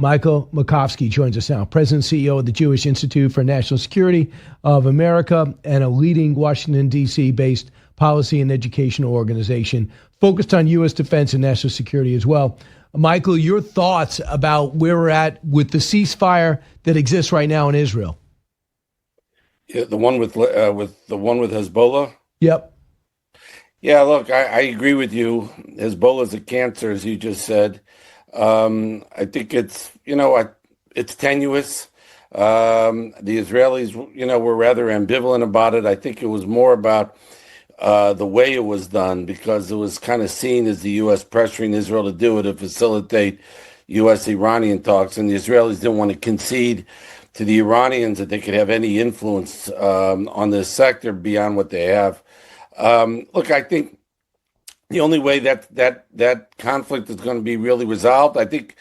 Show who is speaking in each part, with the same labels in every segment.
Speaker 1: Michael Makovsky joins us now, President and CEO of the Jewish Institute for National Security of America and a leading Washington, D.C. based policy and educational organization focused on U.S. defense and national security as well. Michael, your thoughts about where we're at with the ceasefire that exists right now in Israel?
Speaker 2: Yeah, the one with Hezbollah?
Speaker 1: Yep.
Speaker 2: Yeah, look, I agree with you. Hezbollah's a cancer, as you just said. I think it's tenuous. The Israelis, were rather ambivalent about it. I think it was more about the way it was done, because it was kind of seen as the U.S. pressuring Israel to do it to facilitate U.S. Iranian talks, and the Israelis didn't want to concede to the Iranians that they could have any influence on this sector beyond what they have. Look, I think the only way that conflict is going to be really resolved, I think,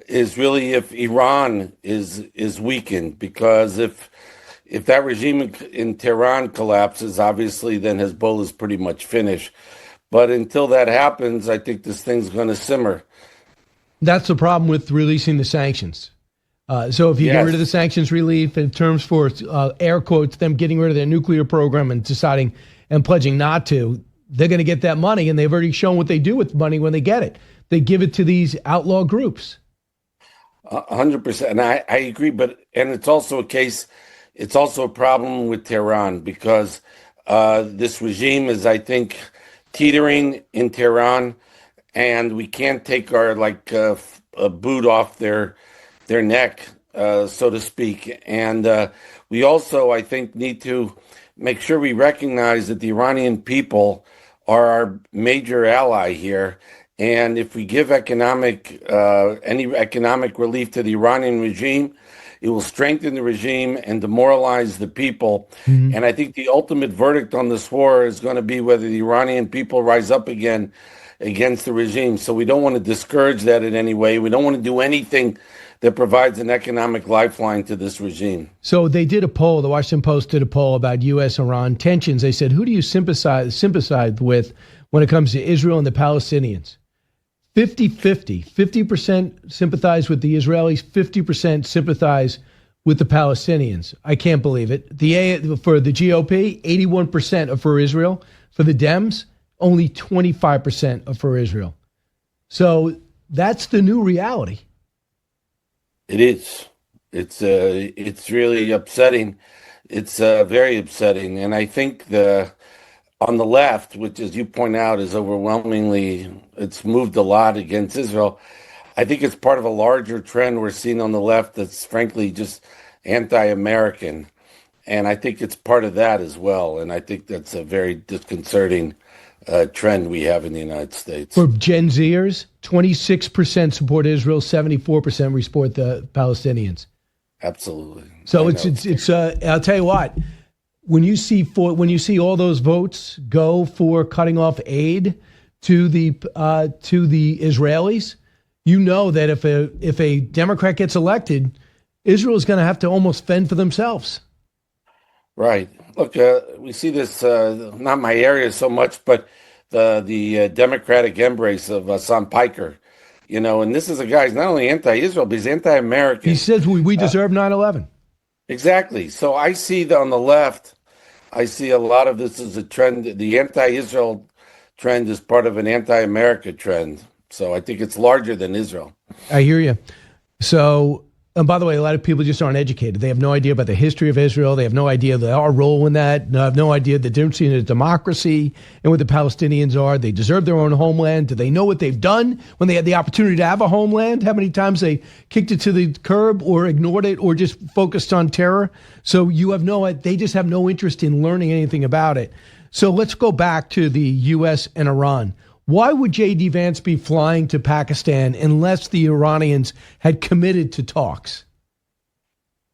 Speaker 2: is really if Iran is weakened, because if that regime in Tehran collapses, obviously then Hezbollah is pretty much finished. But until that happens, I think this thing's going to simmer. That's the problem with releasing the sanctions. So if you get rid of the sanctions relief in terms for air quotes, them getting rid of their nuclear program and deciding and pledging not to, they're going to get that money, and they've already shown what they do with money when they get it. They give it to these outlaw groups. 100%. And I agree. And it's also a problem with Tehran, because this regime is, I think, teetering in Tehran, and we can't take our a boot off their neck, so to speak. And we also, I think, need to make sure we recognize that the Iranian people are our major ally here. And if we give any economic relief to the Iranian regime, it will strengthen the regime and demoralize the people. Mm-hmm. And I think the ultimate verdict on this war is going to be whether the Iranian people rise up again against the regime. So we don't want to discourage that in any way. We don't want to do anything that provides an economic lifeline to this regime. So they did a poll, the Washington Post did a poll about U.S. Iran tensions. They said, who do you sympathize with when it comes to Israel and the Palestinians? 50-50. 50% sympathize with the Israelis, 50% sympathize with the Palestinians. I can't believe it. For the GOP, 81% are for Israel. For the Dems, only 25% are for Israel. So that's the new reality. It is. It's really upsetting. It's very upsetting. And I think on the left, which, as you point out, is overwhelmingly, it's moved a lot against Israel. I think it's part of a larger trend we're seeing on the left that's frankly just anti-American. And I think it's part of that as well. And I think that's a very disconcerting trend we have in the United States. For Gen Zers, 26% support Israel, 74% support the Palestinians. Absolutely. So it's I'll tell you what, when you see all those votes go for cutting off aid to the Israelis, you know that if a Democrat gets elected, Israel is going to have to almost fend for themselves. Right. Look, we see this, not my area so much, but the Democratic embrace of Sam Piker, and this is a guy who's not only anti-Israel, but he's anti-American. He says we deserve 9/11. Exactly. So I see on the left, I see a lot of this as a trend. The anti-Israel trend is part of an anti-America trend. So I think it's larger than Israel. I hear you. So, and by the way, a lot of people just aren't educated. They have no idea about the history of Israel. They have no idea our role in that. They have no idea the difference between a democracy and what the Palestinians are. They deserve their own homeland. Do they know what they've done when they had the opportunity to have a homeland? How many times they kicked it to the curb or ignored it or just focused on terror? So they just have no interest in learning anything about it. So let's go back to the U.S. and Iran. Why would J.D. Vance be flying to Pakistan unless the Iranians had committed to talks?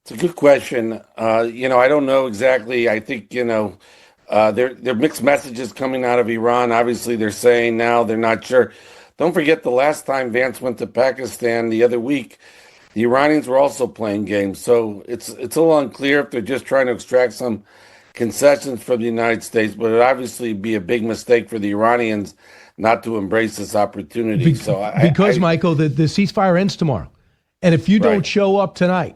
Speaker 2: It's a good question. I don't know exactly. I think, there are mixed messages coming out of Iran. Obviously, they're saying now they're not sure. Don't forget the last time Vance went to Pakistan the other week, the Iranians were also playing games. So it's a little unclear if they're just trying to extract some concessions from the United States, but it would obviously be a big mistake for the Iranians not to embrace this opportunity. Because Michael, the ceasefire ends tomorrow.
Speaker 1: And if you don't
Speaker 2: Right.
Speaker 1: show up tonight,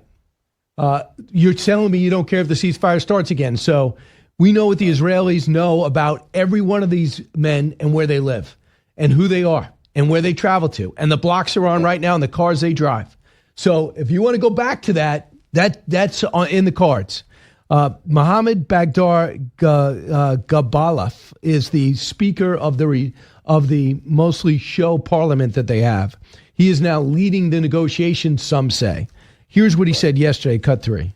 Speaker 1: you're telling me you don't care if the ceasefire starts again. So we know what the Israelis know about every one of these men and where they live and who they are and where they travel to and the blocks they're on right now and the cars they drive. So if you want to go back to that's in the cards. Mohammed Baghdad Gabalaf is the speaker of the mostly show parliament that they have. He is now leading the negotiations, some say. Here's what he said yesterday, cut 3.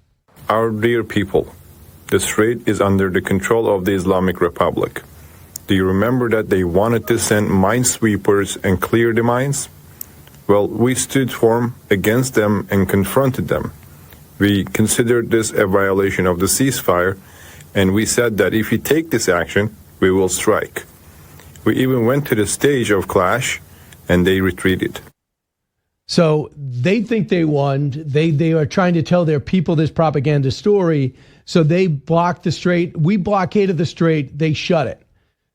Speaker 3: Our dear people, the Strait is under the control of the Islamic Republic. Do you remember that they wanted to send minesweepers and clear the mines? Well, we stood firm against them and confronted them. We considered this a violation of the ceasefire, and we said that if we take this action, we will strike. We even went to the stage of clash, and they retreated.
Speaker 1: So they think they won. They are trying to tell their people this propaganda story. So they blocked the Strait. We blockaded the Strait. They shut it.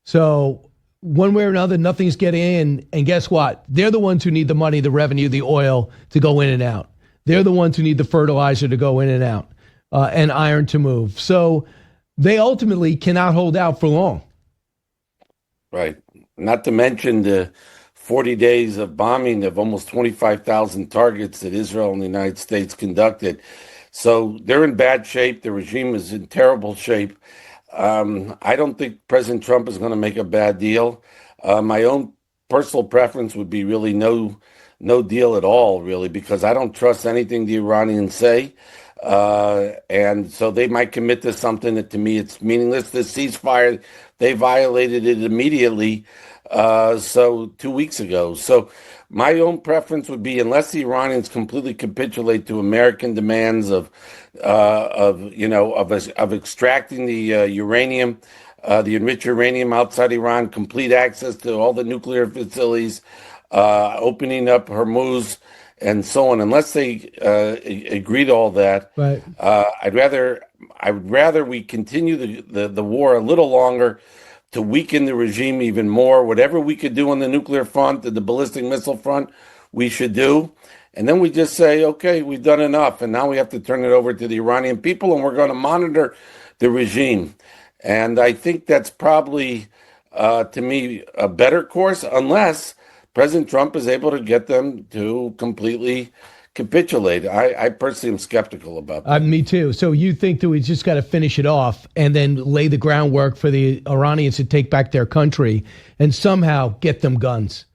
Speaker 1: So one way or another, nothing's getting in. And guess what? They're the ones who need the money, the revenue, the oil to go in and out. They're the ones who need the fertilizer to go in and out and iron to move. So they ultimately cannot hold out for long.
Speaker 2: Right. Not to mention the 40 days of bombing of almost 25,000 targets that Israel and the United States conducted. So they're in bad shape. The regime is in terrible shape. I don't think President Trump is going to make a bad deal. My own personal preference would be really no deal at all, really, because I don't trust anything the Iranians say. And so they might commit to something that to me it's meaningless. The ceasefire, they violated it immediately. So 2 weeks ago. So my own preference would be, unless the Iranians completely capitulate to American demands of extracting the uranium, the enriched uranium outside Iran, complete access to all the nuclear facilities, opening up Hormuz, and so on. Unless they agree to all that,
Speaker 1: right.
Speaker 2: I'd rather we continue the war a little longer to weaken the regime even more. Whatever we could do on the nuclear front and the ballistic missile front, we should do. And then we just say, okay, we've done enough. And now we have to turn it over to the Iranian people, and we're going to monitor the regime. And I think that's probably, to me, a better course, unless President Trump is able to get them to completely capitulate. I personally am skeptical about that.
Speaker 1: Me too. So you think that we just got to finish it off and then lay the groundwork for the Iranians to take back their country and somehow get them guns?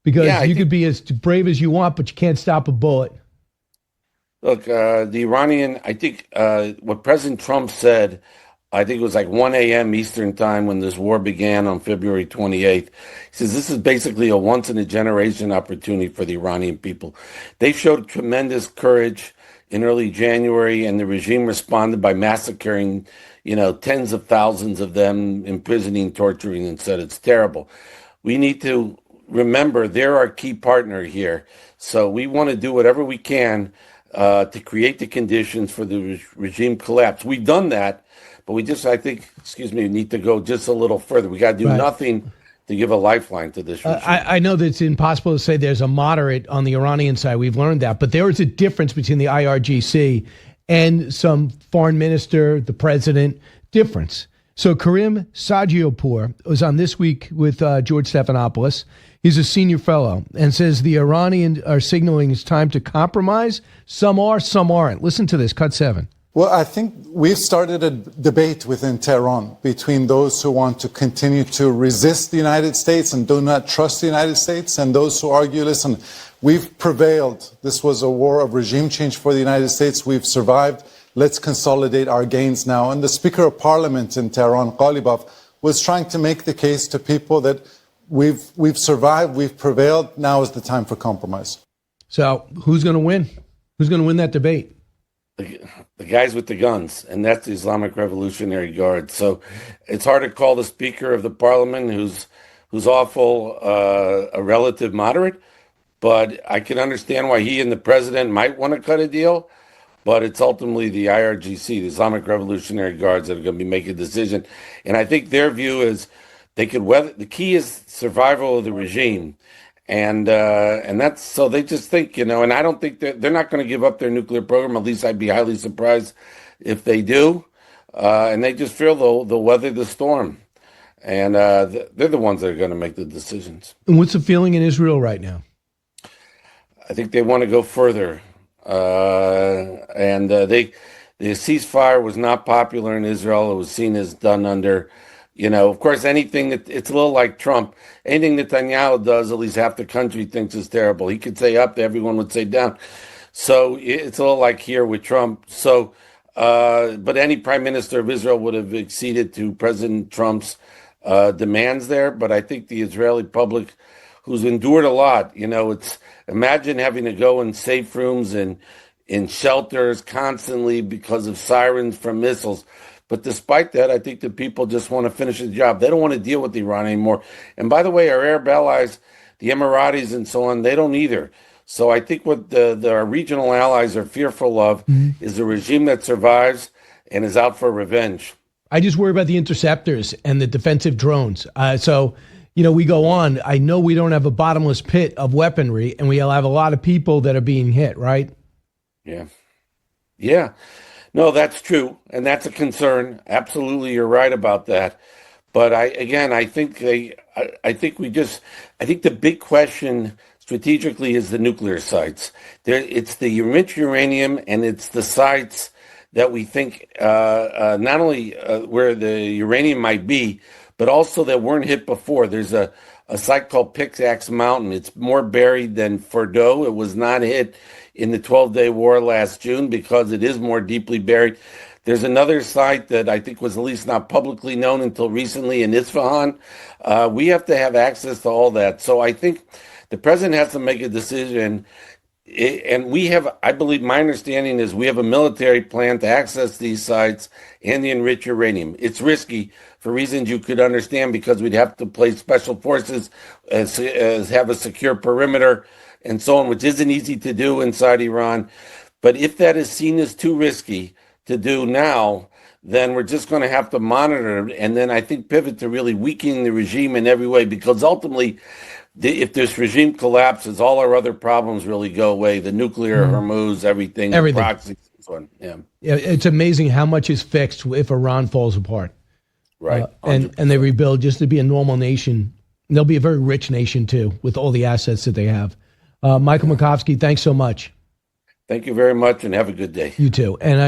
Speaker 1: Because you could be as brave as you want, but you can't stop a bullet.
Speaker 2: Look, the Iranian, I think what President Trump said, I think it was like 1 a.m. Eastern time when this war began on February 28th. He says this is basically a once-in-a-generation opportunity for the Iranian people. They showed tremendous courage in early January, and the regime responded by massacring, tens of thousands of them, imprisoning, torturing, and said it's terrible. We need to remember they're our key partner here. So we want to do whatever we can to create the conditions for the regime collapse. We've done that. But we just, need to go just a little further. We got to do nothing to give a lifeline to this regime.
Speaker 1: I know that it's impossible to say there's a moderate on the Iranian side. We've learned that. But there is a difference between the IRGC and some foreign minister, the president, difference. So Karim Sagiopur was on This Week with George Stephanopoulos. He's a senior fellow and says the Iranians are signaling it's time to compromise. Some are, some aren't. Listen to this, cut 7.
Speaker 4: Well, I think we've started a debate within Tehran between those who want to continue to resist the United States and do not trust the United States, and those who argue, listen, we've prevailed. This was a war of regime change for the United States. We've survived. Let's consolidate our gains now. And the Speaker of Parliament in Tehran, Ghalibaf, was trying to make the case to people that we've survived, we've prevailed. Now is the time for compromise.
Speaker 1: So who's going to win? Who's going to win that debate?
Speaker 2: The guys with the guns, and that's the Islamic Revolutionary Guard. So it's hard to call the Speaker of the Parliament, who's awful, a relative moderate, but I can understand why he and the president might want to cut a deal, but it's ultimately the IRGC, the Islamic Revolutionary Guards, that are going to be making a decision. And I think their view is they could weather. The key is survival of the regime. And that's so they just think, and I don't think they're not going to give up their nuclear program. At least I'd be highly surprised if they do. And they just feel they'll weather the storm. And they're the ones that are going to make the decisions.
Speaker 1: And what's the feeling in Israel right now?
Speaker 2: I think they want to go further. The ceasefire was not popular in Israel. It was seen as done under, of course, anything that it's a little like Trump. Anything Netanyahu does, at least half the country thinks is terrible. He could say up, everyone would say down. So it's a little like here with Trump. So, but any prime minister of Israel would have acceded to President Trump's demands there. But I think the Israeli public, who's endured a lot, it's imagine having to go in safe rooms and in shelters constantly because of sirens from missiles. But despite that, I think the people just want to finish the job. They don't want to deal with Iran anymore. And by the way, our Arab allies, the Emiratis and so on, they don't either. So I think what our regional allies are fearful of is a regime that survives and is out for revenge.
Speaker 1: I just worry about the interceptors and the defensive drones. We go on. I know we don't have a bottomless pit of weaponry, and we'll have a lot of people that are being hit, right?
Speaker 2: Yeah. No, that's true, and that's a concern. Absolutely, you're right about that. But I think the big question strategically is the nuclear sites. It's the enriched uranium, and it's the sites that we think not only where the uranium might be, but also that weren't hit before. There's a site called Pickaxe Mountain. It's more buried than Fordo. It was not hit in the 12-day war last June because it is more deeply buried. There's another site that I think was at least not publicly known until recently in Isfahan. We have to have access to all that. So I think the president has to make a decision. And I believe my understanding is we have a military plan to access these sites and the enriched uranium. It's risky for reasons you could understand because we'd have to place special forces, have a secure perimeter, and so on, which isn't easy to do inside Iran. But if that is seen as too risky to do now, then we're just going to have to monitor it and then I think pivot to really weakening the regime in every way, because ultimately, if this regime collapses, all our other problems really go away. The nuclear, Hormuz, everything. The proxies, and so on. Yeah,
Speaker 1: it's amazing how much is fixed if Iran falls apart.
Speaker 2: Right.
Speaker 1: And they rebuild just to be a normal nation. And they'll be a very rich nation, too, with all the assets that they have. Michael Makovsky, thanks so much.
Speaker 2: Thank you very much, and have a good day.
Speaker 1: You too. And